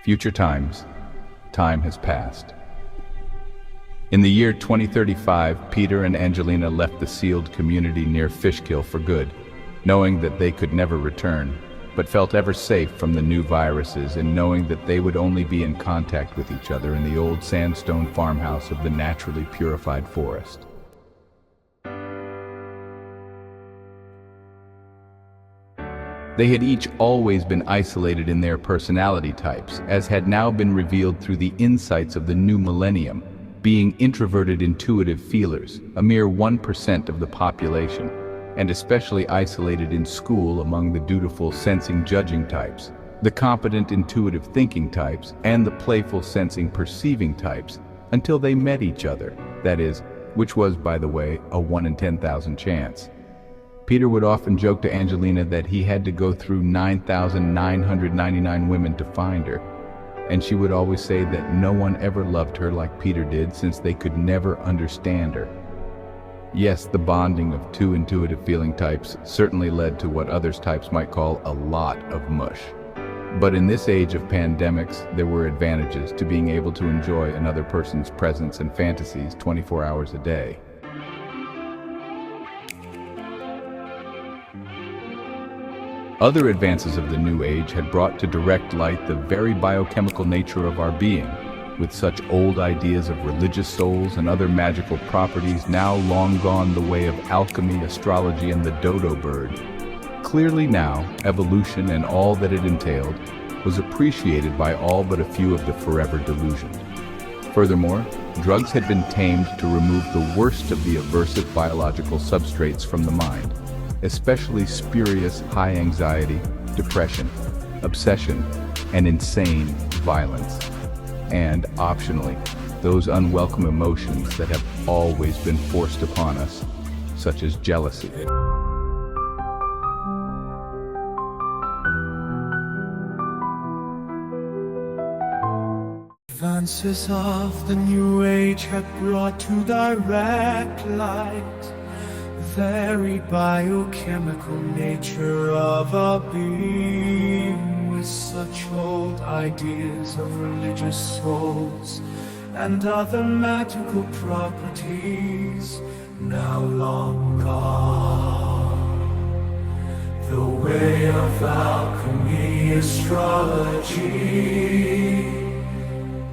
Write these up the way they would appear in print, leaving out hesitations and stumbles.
Future times, time has passed. In the year 2035, Peter and Angelina left the sealed community near Fishkill for good, knowing that they could never return, but felt ever safe from the new viruses and knowing that they would only be in contact with each other in the old sandstone farmhouse of the naturally purified forest. They had each always been isolated in their personality types, as had now been revealed through the insights of the new millennium, being introverted intuitive feelers, a mere 1% of the population, and especially isolated in school among the dutiful sensing judging types, the competent intuitive thinking types, and the playful sensing perceiving types, until they met each other, that is, which was, by the way, a 1 in 10,000 chance. Peter would often joke to Angelina that he had to go through 9,999 women to find her, and she would always say that no one ever loved her like Peter did since they could never understand her. Yes, the bonding of two intuitive feeling types certainly led to what others types might call a lot of mush. But in this age of pandemics, there were advantages to being able to enjoy another person's presence and fantasies 24 hours a day. Other advances of the new age had brought to direct light the very biochemical nature of our being, with such old ideas of religious souls and other magical properties now long gone the way of alchemy, astrology, and the dodo bird. Clearly now, evolution and all that it entailed was appreciated by all but a few of the forever delusioned. Furthermore, drugs had been tamed to remove the worst of the aversive biological substrates from the mind, especially spurious high anxiety, depression, obsession, and insane violence. And, optionally, those unwelcome emotions that have always been forced upon us, such as jealousy. Advances of the new age have brought to direct light the very biochemical nature of our being, with such old ideas of religious souls and other magical properties now long gone. The way of alchemy, astrology,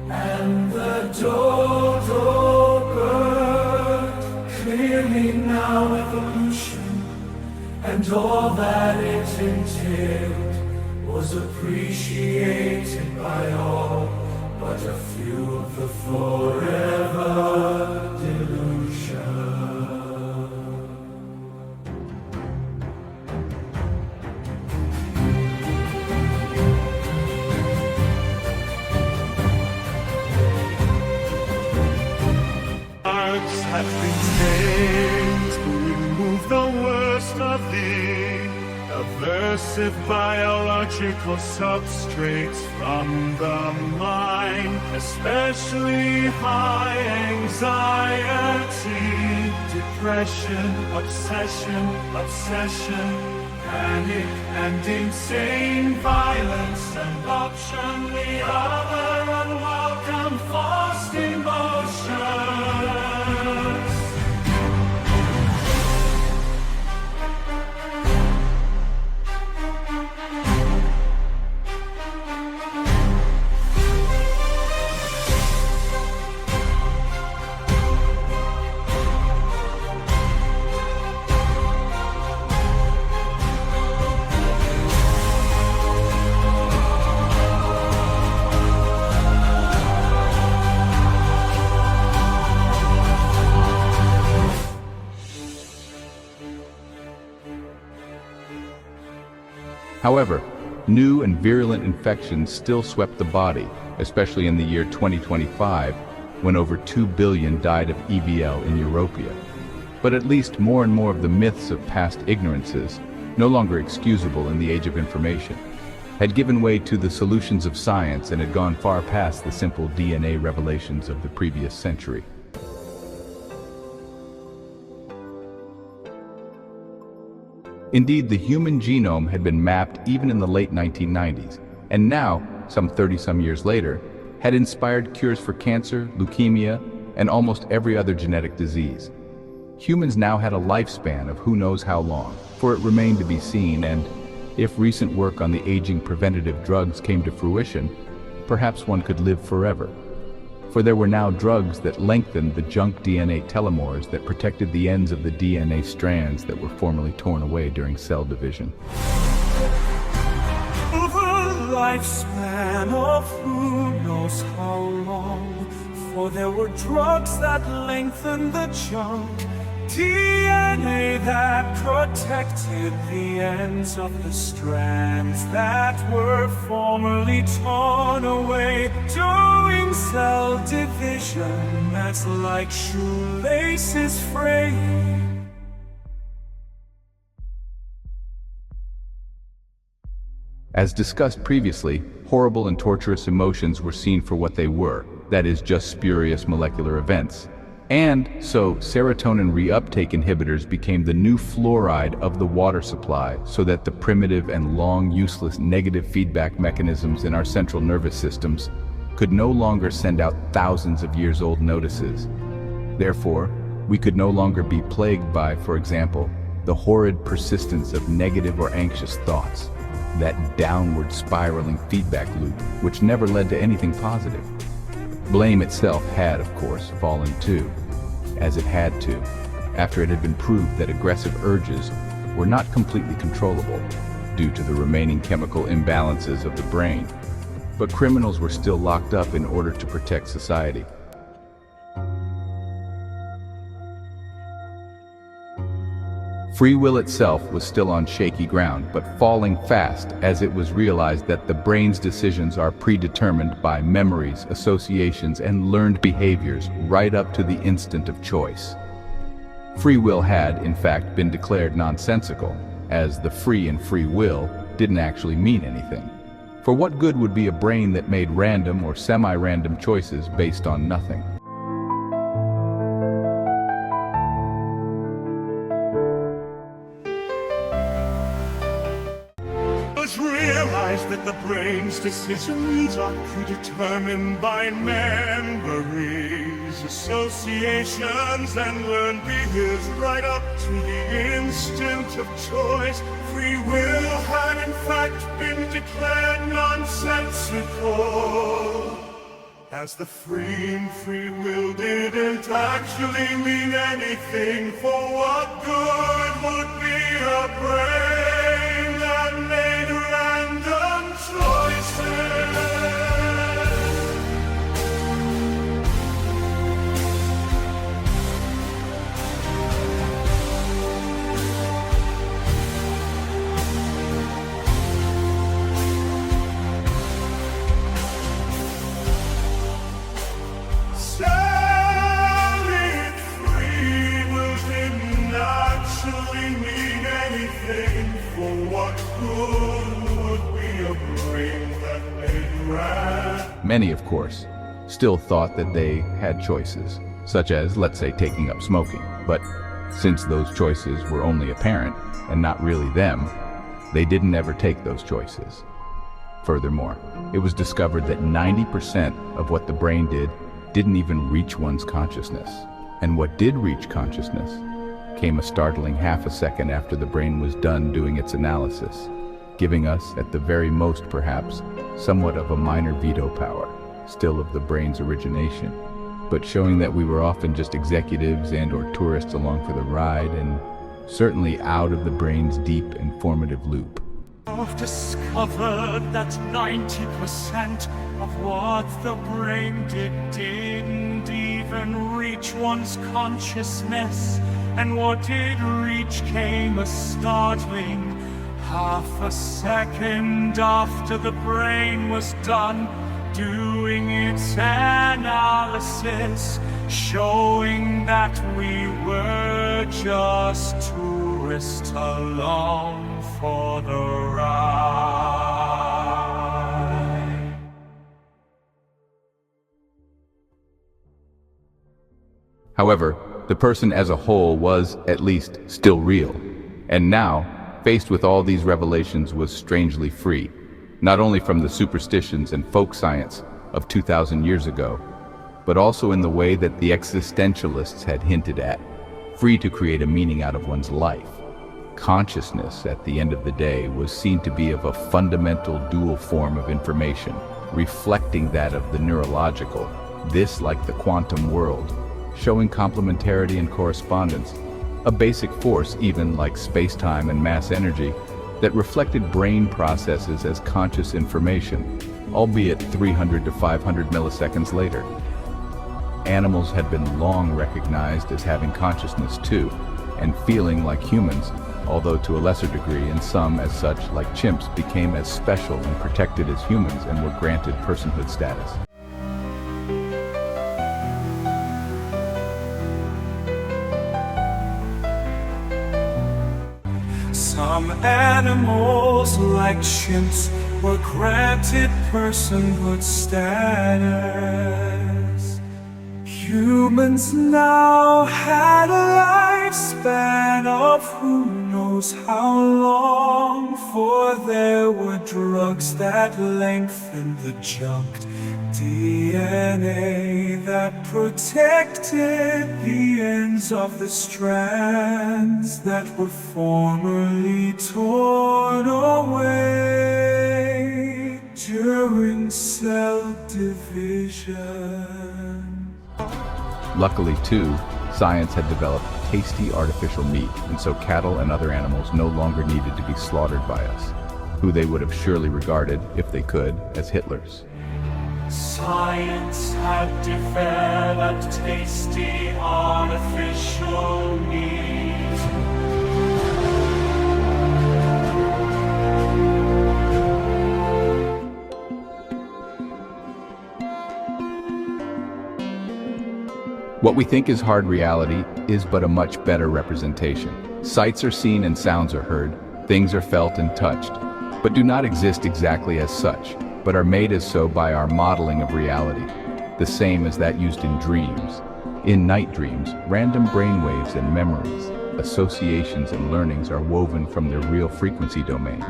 and the dodo bird, clearly now evolution, and all that it entailed was appreciated by all but a few of the forever delusion. Have been made to remove the worst of the aversive biological substrates from the mind, especially high anxiety, depression, obsession, panic, and insane violence, and optionally other unwelcome forced emotions. However, new and virulent infections still swept the body, especially in the year 2025, when over 2 billion died of EBL in Europea. But at least more and more of the myths of past ignorances, no longer excusable in the age of information, had given way to the solutions of science and had gone far past the simple DNA revelations of the previous century. Indeed, the human genome had been mapped even in the late 1990s, and now some 30-some years later, had inspired cures for cancer, leukemia, and almost every other genetic disease. Humans now had a lifespan of who knows how long, for it remained to be seen, and if recent work on the aging preventative drugs came to fruition, perhaps one could live forever. For there were now drugs that lengthened the junk DNA telomeres that protected the ends of the DNA strands that were formerly torn away during cell division. The lifespan of who knows how long, for there were drugs that lengthened the junk DNA that protected the ends of the strands that were formerly torn away during cell division, that's like shoelaces fraying. As discussed previously, horrible and torturous emotions were seen for what they were, that is, just spurious molecular events. And so serotonin reuptake inhibitors became the new fluoride of the water supply, so that the primitive and long useless negative feedback mechanisms in our central nervous systems could no longer send out thousands of years old notices. Therefore, we could no longer be plagued by, for example, the horrid persistence of negative or anxious thoughts, that downward spiraling feedback loop which never led to anything positive. Blame itself had, of course, fallen too, as it had to, after it had been proved that aggressive urges were not completely controllable due to the remaining chemical imbalances of the brain. But criminals were still locked up in order to protect society. Free will itself was still on shaky ground, but falling fast as it was realized that the brain's decisions are predetermined by memories, associations, and learned behaviors right up to the instant of choice. Free will had, in fact, been declared nonsensical, as the free and free will didn't actually mean anything. For what good would be a brain that made random or semi-random choices based on nothing? Realize that the brain's decisions are predetermined by memories, associations, and learned behaviors right up to the instant of choice. Free will had in fact been declared nonsensical, as the free will didn't actually mean anything. For what good would be a brain that made random choices? Many, of course, still thought that they had choices, such as, let's say, taking up smoking. But since those choices were only apparent and not really them, they didn't ever take those choices. Furthermore, it was discovered that 90% of what the brain did didn't even reach one's consciousness. And what did reach consciousness came a startling half a second after the brain was done doing its analysis, giving us, at the very most perhaps, somewhat of a minor veto power, still of the brain's origination, but showing that we were often just executives and/or tourists along for the ride, and certainly out of the brain's deep and formative loop. I've discovered that 90% of what the brain did didn't even reach one's consciousness, and what did reach came a startling half a second after the brain was done doing its analysis, showing that we were just tourists along for the ride. However, the person as a whole was, at least, still real, and now, faced with all these revelations, was strangely free. not only from the superstitions and folk science of 2,000 years ago, but also in the way that the existentialists had hinted at, free to create a meaning out of one's life. Consciousness, at the end of the day, was seen to be of a fundamental dual form of information, reflecting that of the neurological, this like the quantum world, showing complementarity and correspondence, a basic force even like space-time and mass energy that reflected brain processes as conscious information, albeit 300 to 500 milliseconds later. Animals had been long recognized as having consciousness too, and feeling like humans, although to a lesser degree, and some, as such, like chimps, became as special and protected as humans and were granted personhood status. Some animals, like chimps, were granted personhood status. Humans now had a lifespan of who knows how long, for there were drugs that lengthened the junked DNA that protected the ends of the strands that were formerly torn away during cell division. Luckily, too, science had developed tasty artificial meat, and so cattle and other animals no longer needed to be slaughtered by us, who they would have surely regarded, if they could, as Hitlers. Science had developed tasty artificial meat. What we think is hard reality is but a much better representation. Sights are seen and sounds are heard, things are felt and touched, but do not exist exactly as such, but are made as so by our modeling of reality, the same as that used in dreams. In night dreams, random brainwaves and memories, associations and learnings are woven from their real frequency domains,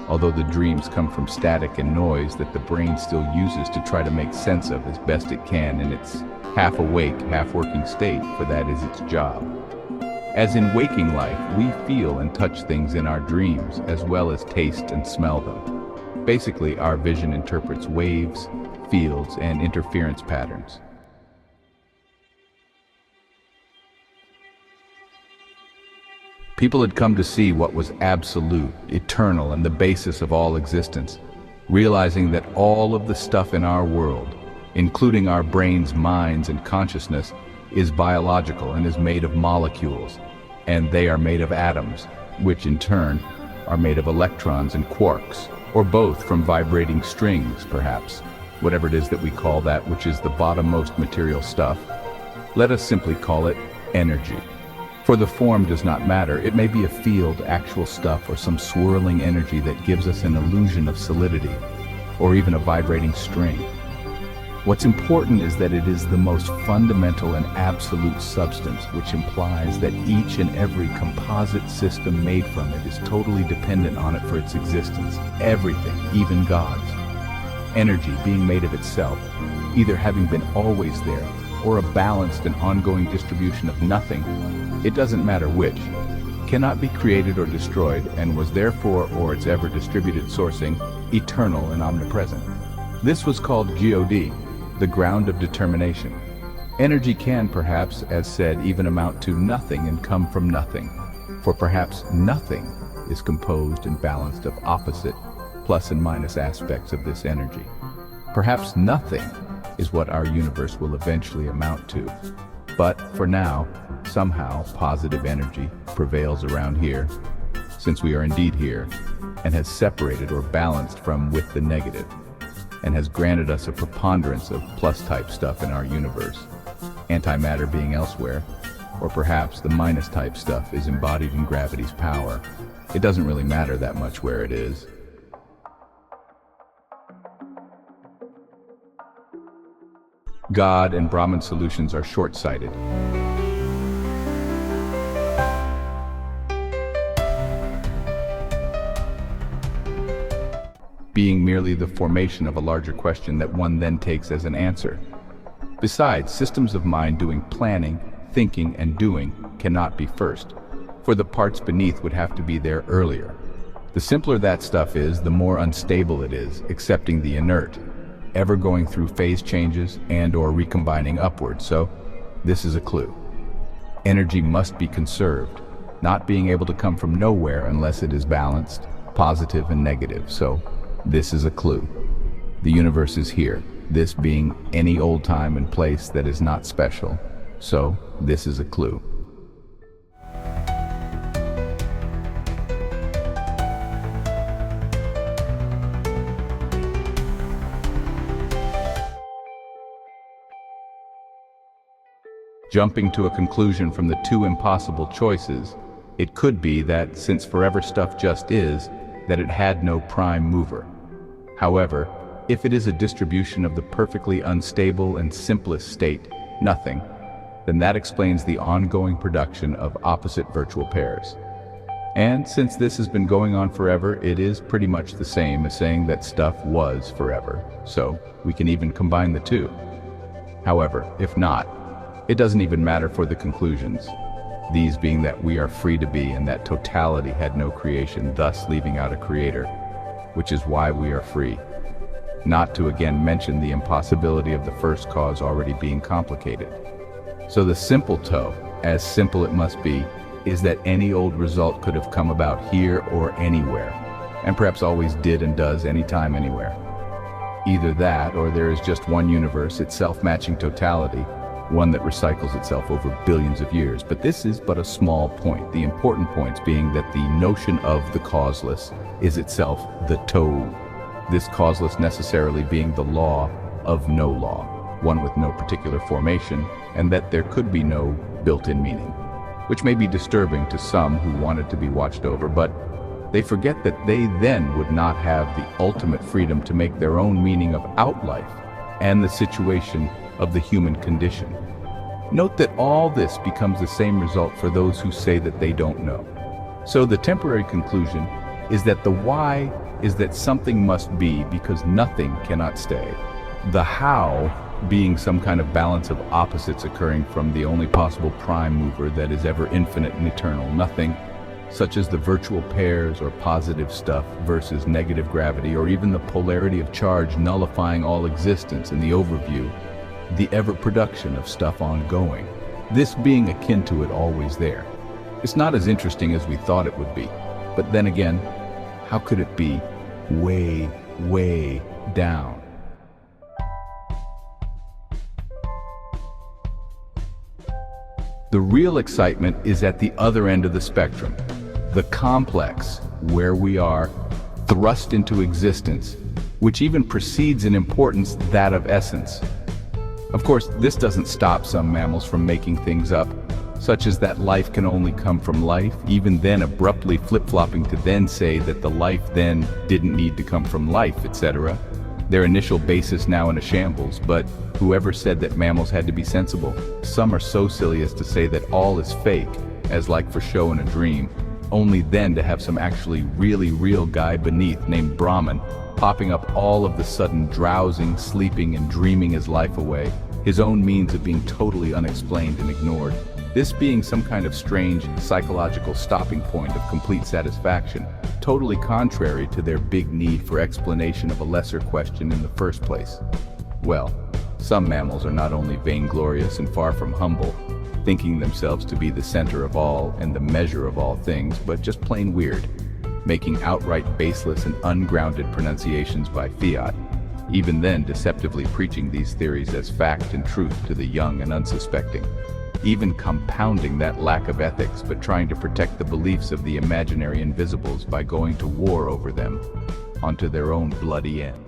although the dreams come from static and noise that the brain still uses to try to make sense of as best it can in its half-awake, half-working state, for that is its job. As in waking life, we feel and touch things in our dreams, as well as taste and smell them. Basically, our vision interprets waves, fields, and interference patterns. People had come to see what was absolute, eternal, and the basis of all existence, realizing that all of the stuff in our world, including our brains, minds, and consciousness, is biological and is made of molecules, and they are made of atoms, which in turn are made of electrons and quarks, or both from vibrating strings, perhaps, whatever it is that we call that which is the bottommost material stuff. Let us simply call it energy. For the form does not matter. It may be a field, actual stuff, or some swirling energy that gives us an illusion of solidity, or even a vibrating string. What's important is that it is the most fundamental and absolute substance, which implies that each and every composite system made from it is totally dependent on it for its existence. Everything, even God's. Energy being made of itself, either having been always there, or a balanced and ongoing distribution of nothing, it doesn't matter which, cannot be created or destroyed, and was therefore, or its ever distributed sourcing, eternal and omnipresent. This was called God, the ground of determination. Energy can, perhaps, as said, even amount to nothing and come from nothing, for perhaps nothing is composed and balanced of opposite, plus and minus aspects of this energy. Perhaps nothing is what our universe will eventually amount to. But for now, somehow positive energy prevails around here, since we are indeed here, and has separated or balanced from with the negative, and has granted us a preponderance of plus-type stuff in our universe, antimatter being elsewhere, or perhaps the minus-type stuff is embodied in gravity's power. It doesn't really matter that much where it is. God and Brahman solutions are short-sighted. being merely the formation of a larger question that one then takes as an answer. Besides, systems of mind doing planning, thinking, and doing cannot be first, for the parts beneath would have to be there earlier. The simpler that stuff is, the more unstable it is, accepting the inert, ever going through phase changes and/or recombining upward. So, this is a clue. Energy must be conserved, not being able to come from nowhere unless it is balanced, positive and negative. So, this is a clue. The universe is here, this being any old time and place that is not special. So, this is a clue. Jumping to a conclusion from the two impossible choices, it could be that since forever stuff just is, that it had no prime mover. However, if it is a distribution of the perfectly unstable and simplest state, nothing, then that explains the ongoing production of opposite virtual pairs. And since this has been going on forever, it is pretty much the same as saying that stuff was forever, so we can even combine the two. However, if not, it doesn't even matter for the conclusions, these being that we are free to be and that totality had no creation, thus leaving out a creator, which is why we are free. Not to again mention the impossibility of the first cause already being complicated. So the simple toe, as simple it must be, is that any old result could have come about here or anywhere, and perhaps always did and does anytime, anywhere. Either that, or there is just one universe, itself matching totality, one that recycles itself over billions of years. But this is but a small point, the important points being that the notion of the causeless is itself the toe, this causeless necessarily being the law of no law, one with no particular formation, and that there could be no built-in meaning, which may be disturbing to some who want it to be watched over, but they forget that they then would not have the ultimate freedom to make their own meaning of outlife and the situation of the human condition. Note that all this becomes the same result for those who say that they don't know. So the temporary conclusion is that the why is that something must be because nothing cannot stay. The how being some kind of balance of opposites occurring from the only possible prime mover that is ever infinite and eternal, nothing, such as the virtual pairs or positive stuff versus negative gravity, or even the polarity of charge nullifying all existence in the overview, the ever-production of stuff ongoing, this being akin to it always there. It's not as interesting as we thought it would be, but then again, how could it be way, way down? The real excitement is at the other end of the spectrum, the complex, where we are thrust into existence, which even precedes in importance that of essence. Of course, this doesn't stop some mammals from making things up, such as that life can only come from life, even then abruptly flip-flopping to then say that the life then didn't need to come from life, etc. Their initial basis now in a shambles, but whoever said that mammals had to be sensible? Some are so silly as to say that all is fake, as like for show in a dream, only then to have some actually really real guy beneath named Brahman popping up all of the sudden, drowsing, sleeping, and dreaming his life away, his own means of being totally unexplained and ignored. This being some kind of strange psychological stopping point of complete satisfaction, totally contrary to their big need for explanation of a lesser question in the first place. Well, some mammals are not only vainglorious and far from humble, thinking themselves to be the center of all and the measure of all things, but just plain weird, making outright baseless and ungrounded pronunciations by fiat, even then deceptively preaching these theories as fact and truth to the young and unsuspecting, even compounding that lack of ethics but trying to protect the beliefs of the imaginary invisibles by going to war over them, onto their own bloody end.